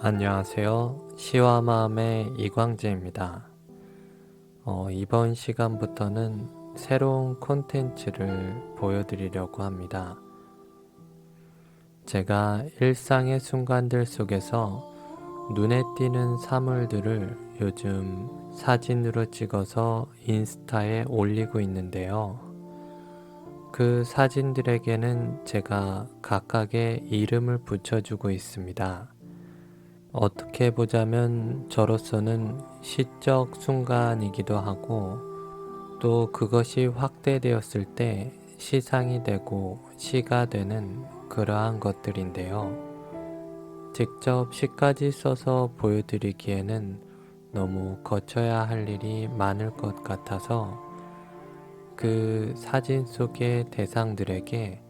안녕하세요. 시와 마음의 이광재입니다. 이번 시간부터는 새로운 콘텐츠를 보여드리려고 합니다. 제가 일상의 순간들 속에서 눈에 띄는 사물들을 요즘 사진으로 찍어서 인스타에 올리고 있는데요. 그 사진들에게는 제가 각각의 이름을 붙여주고 있습니다. 어떻게 보자면 저로서는 시적 순간이기도 하고 또 그것이 확대되었을 때 시상이 되고 시가 되는 그러한 것들인데요. 직접 시까지 써서 보여드리기에는 너무 거쳐야 할 일이 많을 것 같아서 그 사진 속의 대상들에게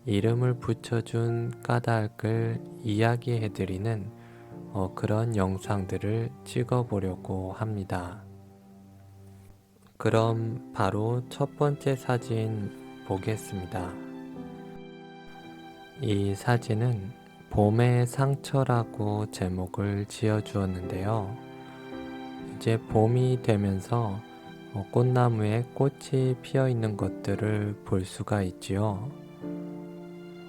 이름을 붙여준 까닭을 이야기해드리는 그런 영상들을 찍어보려고 합니다. 그럼 바로 첫 번째 사진 보겠습니다. 이 사진은 봄의 상처라고 제목을 지어 주었는데요. 이제 봄이 되면서 꽃나무에 꽃이 피어 있는 것들을 볼 수가 있지요.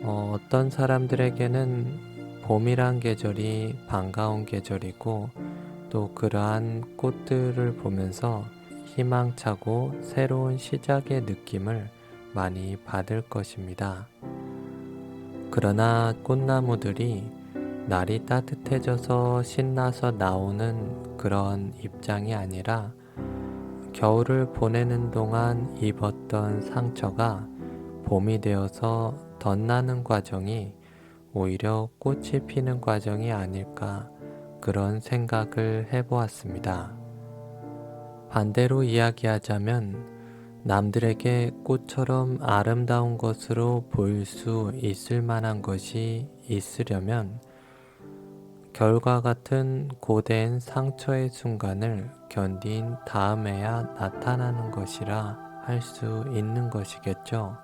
어떤 사람들에게는 봄이란 계절이 반가운 계절이고 또 그러한 꽃들을 보면서 희망차고 새로운 시작의 느낌을 많이 받을 것입니다. 그러나 꽃나무들이 날이 따뜻해져서 신나서 나오는 그런 입장이 아니라 겨울을 보내는 동안 입었던 상처가 봄이 되어서 덧나는 과정이 오히려 꽃이 피는 과정이 아닐까 그런 생각을 해보았습니다. 반대로 이야기하자면 남들에게 꽃처럼 아름다운 것으로 보일 수 있을 만한 것이 있으려면 겨울과 같은 고된 상처의 순간을 견딘 다음에야 나타나는 것이라 할 수 있는 것이겠죠.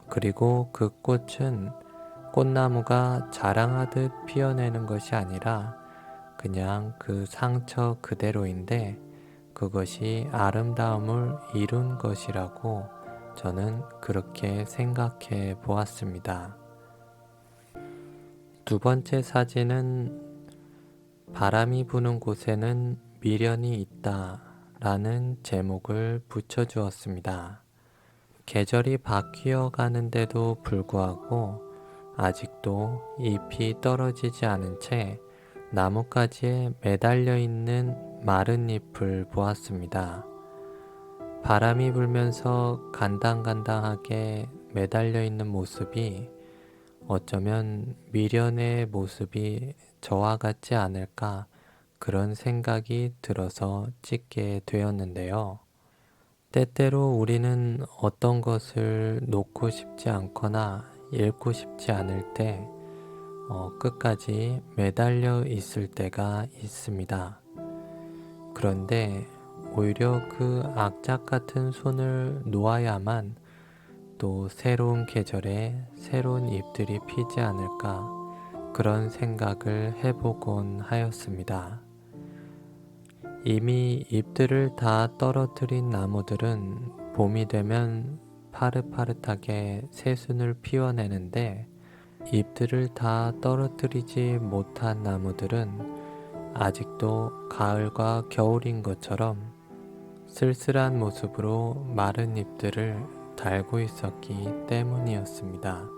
그리고 그 꽃은 꽃나무가 자랑하듯 피어내는 것이 아니라 그냥 그 상처 그대로인데 그것이 아름다움을 이룬 것이라고 저는 그렇게 생각해 보았습니다. 두 번째 사진은 바람이 부는 곳에는 미련이 있다 라는 제목을 붙여주었습니다. 계절이 바뀌어 가는데도 불구하고 아직도 잎이 떨어지지 않은 채 나뭇가지에 매달려 있는 마른 잎을 보았습니다. 바람이 불면서 간당간당하게 매달려 있는 모습이 어쩌면 미련의 모습이 저와 같지 않을까 그런 생각이 들어서 찍게 되었는데요. 때때로 우리는 어떤 것을 놓고 싶지 않거나 잃고 싶지 않을 때 끝까지 매달려 있을 때가 있습니다. 그런데 오히려 그 악착 같은 손을 놓아야만 또 새로운 계절에 새로운 잎들이 피지 않을까 그런 생각을 해보곤 하였습니다. 이미 잎들을 다 떨어뜨린 나무들은 봄이 되면 파릇파릇하게 새순을 피워내는데 잎들을 다 떨어뜨리지 못한 나무들은 아직도 가을과 겨울인 것처럼 쓸쓸한 모습으로 마른 잎들을 달고 있었기 때문이었습니다.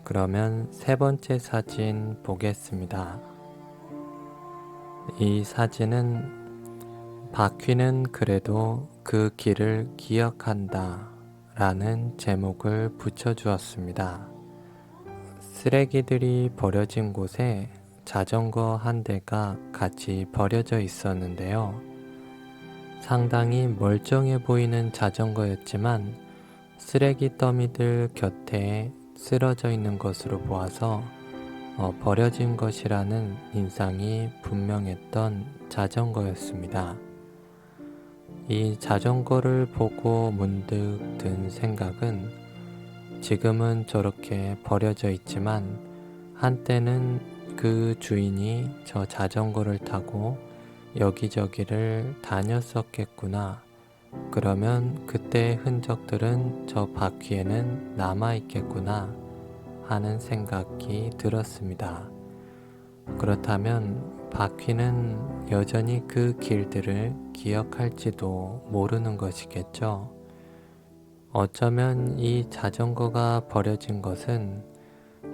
그러면 세 번째 사진 보겠습니다. 이 사진은 바퀴는 그래도 그 길을 기억한다 라는 제목을 붙여주었습니다. 쓰레기들이 버려진 곳에 자전거 한 대가 같이 버려져 있었는데요. 상당히 멀쩡해 보이는 자전거였지만 쓰레기 더미들 곁에 쓰러져 있는 것으로 보아서 버려진 것이라는 인상이 분명했던 자전거였습니다. 이 자전거를 보고 문득 든 생각은 지금은 저렇게 버려져 있지만 한때는 그 주인이 저 자전거를 타고 여기저기를 다녔었겠구나. 그러면 그때의 흔적들은 저 바퀴에는 남아있겠구나 하는 생각이 들었습니다. 그렇다면 바퀴는 여전히 그 길들을 기억할지도 모르는 것이겠죠. 어쩌면 이 자전거가 버려진 것은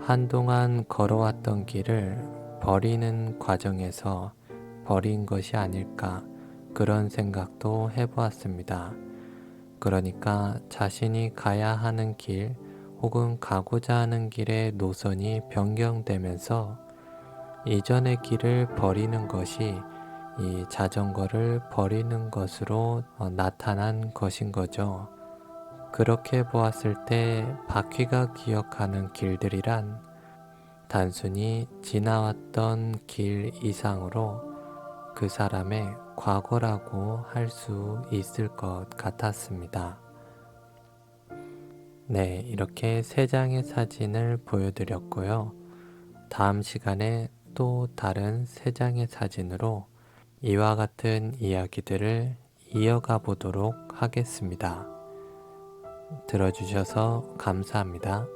한동안 걸어왔던 길을 버리는 과정에서 버린 것이 아닐까 그런 생각도 해보았습니다. 그러니까 자신이 가야 하는 길 혹은 가고자 하는 길의 노선이 변경되면서 이전의 길을 버리는 것이 이 자전거를 버리는 것으로 나타난 것인 거죠. 그렇게 보았을 때 바퀴가 기억하는 길들이란 단순히 지나왔던 길 이상으로 그 사람의 과거라고 할 수 있을 것 같았습니다. 네, 이렇게 세 장의 사진을 보여드렸고요. 다음 시간에 또 다른 세 장의 사진으로 이와 같은 이야기들을 이어가 보도록 하겠습니다. 들어주셔서 감사합니다.